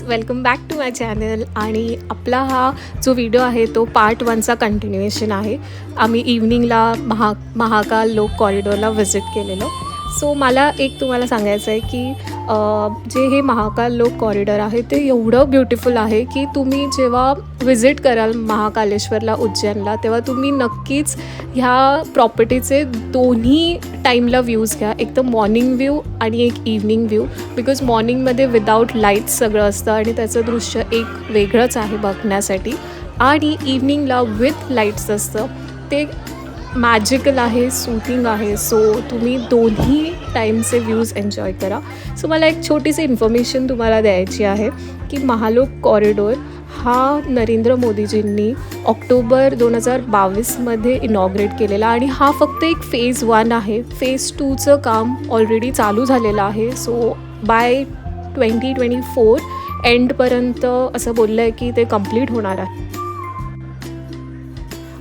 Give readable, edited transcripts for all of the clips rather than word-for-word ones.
Welcome back to my channel. आणि आपला हा जो व्हिडिओ आहे तो पार्ट 1चा कंटिन्युएशन आहे. आम्ही इव्हनिंगला महाकाल लोक कॉरिडॉरला व्हिजिट केलेलं. सो मला एक तुम्हाला सांगायचं आहे की जे हे महाकाल लोक कॉरिडॉर आहे ते एवढं ब्युटिफुल आहे की तुम्ही जेव्हा व्हिजिट कराल महाकालेश्वरला उज्जैनला तेव्हा तुम्ही नक्कीच ह्या प्रॉपर्टीचे दोन्ही टाईमला व्ह्यूज घ्या. एक तर मॉर्निंग व्ह्यू आणि एक इव्हनिंग व्ह्यू. बिकॉज मॉर्निंगमध्ये विदाऊट लाईट्स सगळं असतं आणि त्याचं दृश्य एक वेगळंच आहे बघण्यासाठी. आणि इव्हनिंगला विथ लाईट्स असतं ते मॅजिकल आहे, सूथिंग आहे. सो तुम्ही दोन्ही टाईमचे व्ह्यूज एन्जॉय करा. सो मला एक छोटीशी इन्फॉर्मेशन तुम्हाला द्यायची आहे की महालोक कॉरिडॉर हा नरेंद्र मोदीजींनी ऑक्टोबर 2022मध्ये इनॉग्रेट केलेला आणि हा फक्त एक फेज 1 आहे. फेज 2चं काम ऑलरेडी चालू झालेलं आहे. सो बाय 2024 एंडपर्यंत असं बोललं आहे की ते कंप्लीट होणार आहे.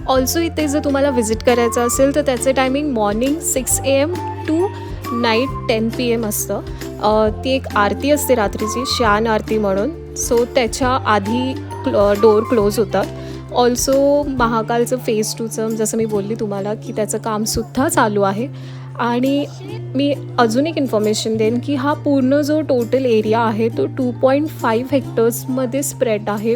ऑल्सो इथे जर तुम्हाला व्हिजिट करायचं असेल तर त्याचे timing morning 6 AM to night 10 PM असतं. ती एक आरती असते रात्रीची, शान आरती म्हणून. सो त्याच्या आधी डोअर क्लोज होतात. ऑल्सो महाकालचं फेज 2चं जसं मी बोलली तुम्हाला की त्याचं कामसुद्धा चालू आहे. आणि मी अजून एक इन्फॉर्मेशन देईन की हा पूर्ण जो टोटल एरिया आहे तो 2.5 हेक्टर्समध्ये स्प्रेड आहे.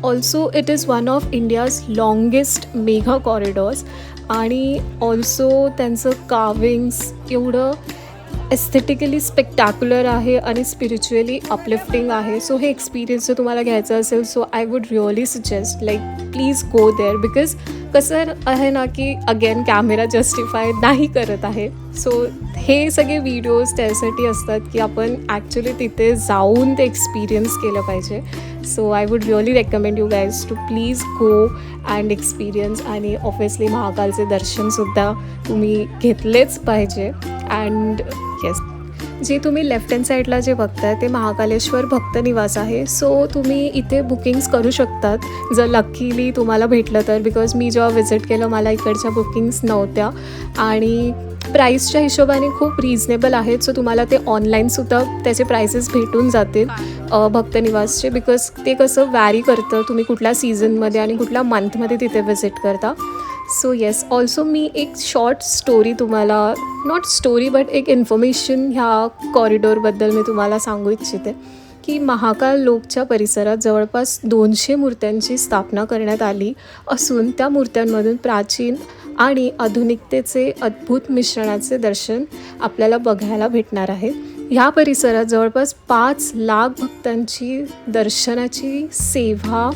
Also it is one of India's longest mega corridors. आणि ऑल्सो त्यांचं कार्विंग्स एवढं एस्थेटिकली स्पेक्टॅक्युलर आहे आणि स्पिरिच्युअली अपलिफ्टिंग आहे. सो हे एक्सपिरियन्स जर तुम्हाला घ्यायचं असेल so I would really suggest please go there. Because कसं आहे ना की अगेन कॅमेरा जस्टिफाय नाही करत आहे. सो हे सगळे व्हिडिओज त्यासाठी असतात की आपण ॲक्च्युली तिथे जाऊन ते एक्सपिरियन्स केलं पाहिजे. So I would really recommend you guys to please go and experience. आणि ऑब्व्हियसली महाकालचे दर्शनसुद्धा तुम्ही घेतलेच पाहिजे. अँड येस, जे तुम्ही लेफ्ट हँड साईडला जे बघताय ते महाकालेश्वर भक्त निवास आहे. सो तुम्ही इथे बुकिंग्स करू शकतात जर लकीली तुम्हाला भेटलं तर. बिकॉज मी जेव्हा व्हिजिट केलं मला इकडच्या बुकिंग्स नव्हत्या आणि प्राईसच्या हिशोबाने खूप रिजनेबल आहेत. सो तुम्हाला ते ऑनलाईनसुद्धा त्याचे प्राइसेस भेटून जातील भक्त निवासचे. बिकॉज ते कसं वॅरी करतं तुम्ही कुठल्या सीझनमध्ये आणि कुठल्या मंथमध्ये तिथे व्हिजिट करता. सो येस, ऑल्सो मी एक शॉर्ट स्टोरी तुम्हाला, नॉट स्टोरी बट एक इन्फॉर्मेशन ह्या कॉरिडॉरबद्दल मी तुम्हाला सांगू इच्छिते की महाकाल लोकच्या परिसरात जवळपास 200 मूर्त्यांची स्थापना करण्यात आली असून त्या मूर्त्यांमधून प्राचीन आणि आधुनिकतेचे अद्भुत मिश्रणाचे दर्शन आपल्याला बघायला भेटणार आहे. ह्या परिसरात जवळपास 5 लाख भक्तांची दर्शनाची सेवा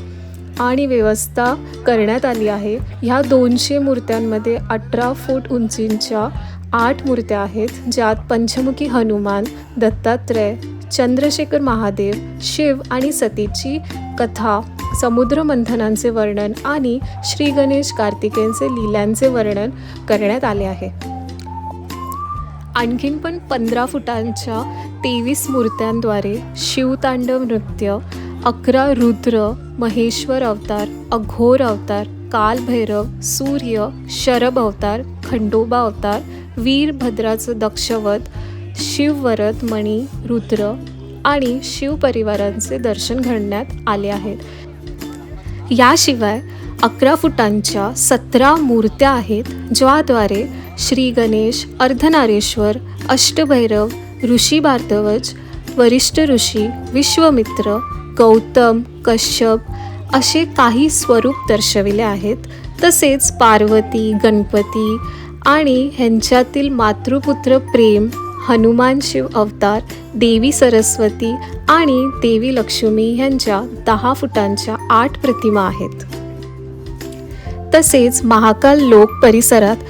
आणि व्यवस्था करण्यात आली आहे. ह्या 200 मूर्त्यांमध्ये 18 फूट उंचींच्या 8 मूर्त्या आहेत, ज्यात पंचमुखी हनुमान, दत्तात्रय, चंद्रशेखर महादेव, शिव आणि सतीची कथा, समुद्र मंथनांचे वर्णन आणि श्री गणेश कार्तिकेयांचे लीलांचे वर्णन करण्यात आले आहे. आणखीन पण 15 फुटांच्या 23 मूर्त्यांद्वारे शिवतांडव नृत्य, 11 रुद्र, महेश्वर अवतार, अघोर अवतार, कालभैरव, सूर्य, शरभ अवतार, खंडोबा अवतार, वीरभद्राचं दक्षवध, शिववरत मणी, रुद्र आणि शिवपरिवारांचे दर्शन घडण्यात आले आहेत. याशिवाय 11 फुटांच्या 17 मूर्त्या आहेत, ज्याद्वारे श्री गणेश, अर्धनारेश्वर, अष्टभैरव, ऋषी भारद्वाज, वरिष्ठ ऋषी, विश्वामित्र, गौतम, कश्यप असे काही स्वरूप दर्शविले आहेत. तसेच पार्वती, गणपती आणि ह्यांच्यातील मातृपुत्र प्रेम, हनुमान शिव अवतार, देवी सरस्वती आणि देवी लक्ष्मी ह्यांच्या 10 फुटांच्या 8 प्रतिमा आहेत. तसेच महाकाल लोक परिसरात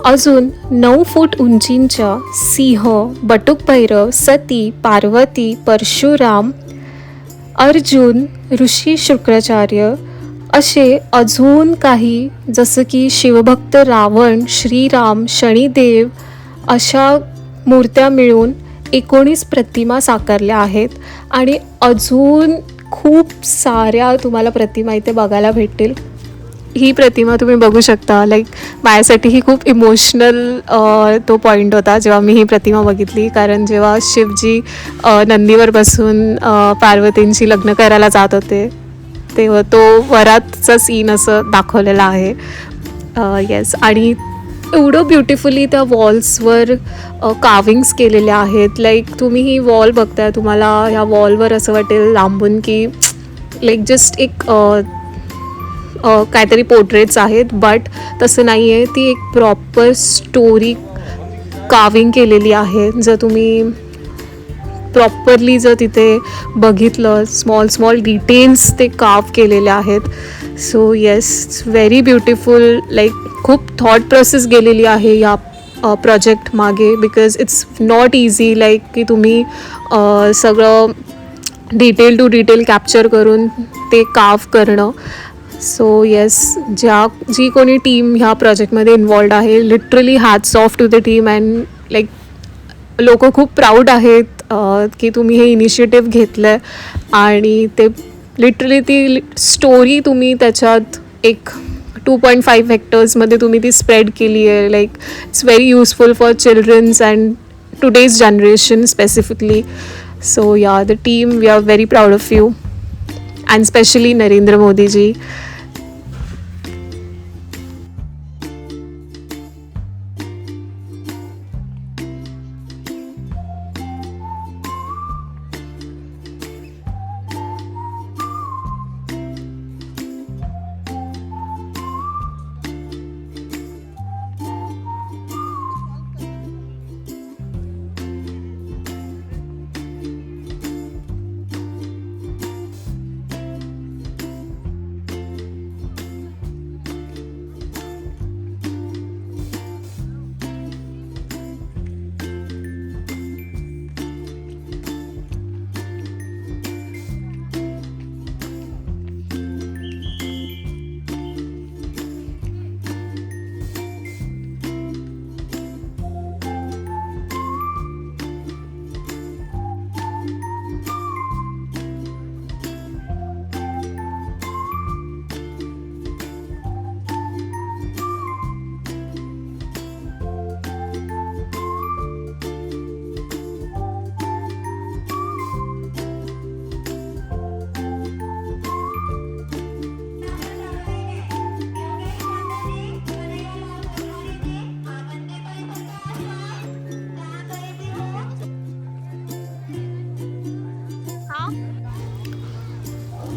अजून 9 फूट उंचींच्या सिंह, बटुक भैरव, सती, पार्वती, परशुराम, अर्जुन, ऋषी शुक्राचार्य असे अजून काही जसं की शिवभक्त रावण, श्रीराम, शनिदेव अशा मूर्त्या मिळून 19 प्रतिमा साकारल्या आहेत. आणि अजून खूप साऱ्या तुम्हाला प्रतिमा इथे बघायला भेटतील. ही प्रतिमा तुम्ही बघू शकता. लाईक माझ्यासाठी ही खूप इमोशनल तो पॉईंट होता जेव्हा मी ही प्रतिमा बघितली. कारण जेव्हा शिवजी नंदीवर बसून पार्वतींची लग्न करायला जात होते तेव्हा तो वरातचा सीन असं दाखवलेला आहे. येस, आणि एवढं ब्युटिफुली त्या वॉल्सवर कार्विंग्स केलेल्या आहेत. लाईक तुम्ही ही वॉल बघताय, तुम्हाला ह्या वॉलवर असं वाटेल लांबून की लाईक जस्ट एक काहीतरी पोर्ट्रेट्स आहेत, बट तसं नाही आहे. ती एक प्रॉपर स्टोरी कार्विंग केलेली आहे. जर तुम्ही प्रॉपरली जर तिथे बघितलं, स्मॉल स्मॉल डिटेल्स ते कार्व केलेले आहेत. So yes, very beautiful. Like खूप थॉट प्रोसेस गेलेली आहे या प्रोजेक्ट मागे, because it's not easy. Like की तुम्ही सगळं डिटेल टू डिटेल कॅप्चर करून ते कार्व करणं. सो येस, जी कोणी टीम ह्या प्रोजेक्टमध्ये इन्वॉल्ड आहे, literally hats off to the team. And like लोक खूप प्राऊड आहेत की तुम्ही हे इनिशिएटिव्ह घेतलं आहे. आणि ते लिटरली ती स्टोरी तुम्ही त्याच्यात एक 2.5 हेक्टर्समध्ये तुम्ही ती स्प्रेड केली आहे. Like it's very useful for childrens and today's generation specifically. So yeah, the team, we are very proud of you, and specially Narendra Modiji.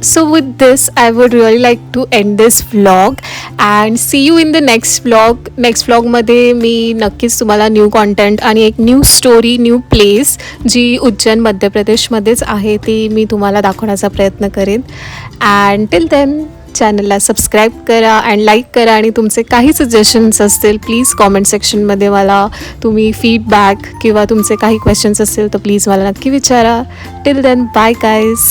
So with this, I would really like to end this vlog and see you in the next vlog. Next vlogमध्ये मी नक्कीच तुम्हाला new content आणि एक new story, new place जी उज्जैन मध्य प्रदेशमध्येच आहे ती मी तुम्हाला दाखवण्याचा प्रयत्न करेन. अँड टिल देन चॅनलला सबस्क्राईब करा अँड लाईक करा. आणि तुमचे काही सजेशन्स असतील प्लीज कॉमेंट सेक्शनमध्ये मला तुम्ही फीडबॅक किंवा तुमचे काही क्वेश्चन्स असतील तर प्लीज मला नक्की विचारा. Till then, bye guys.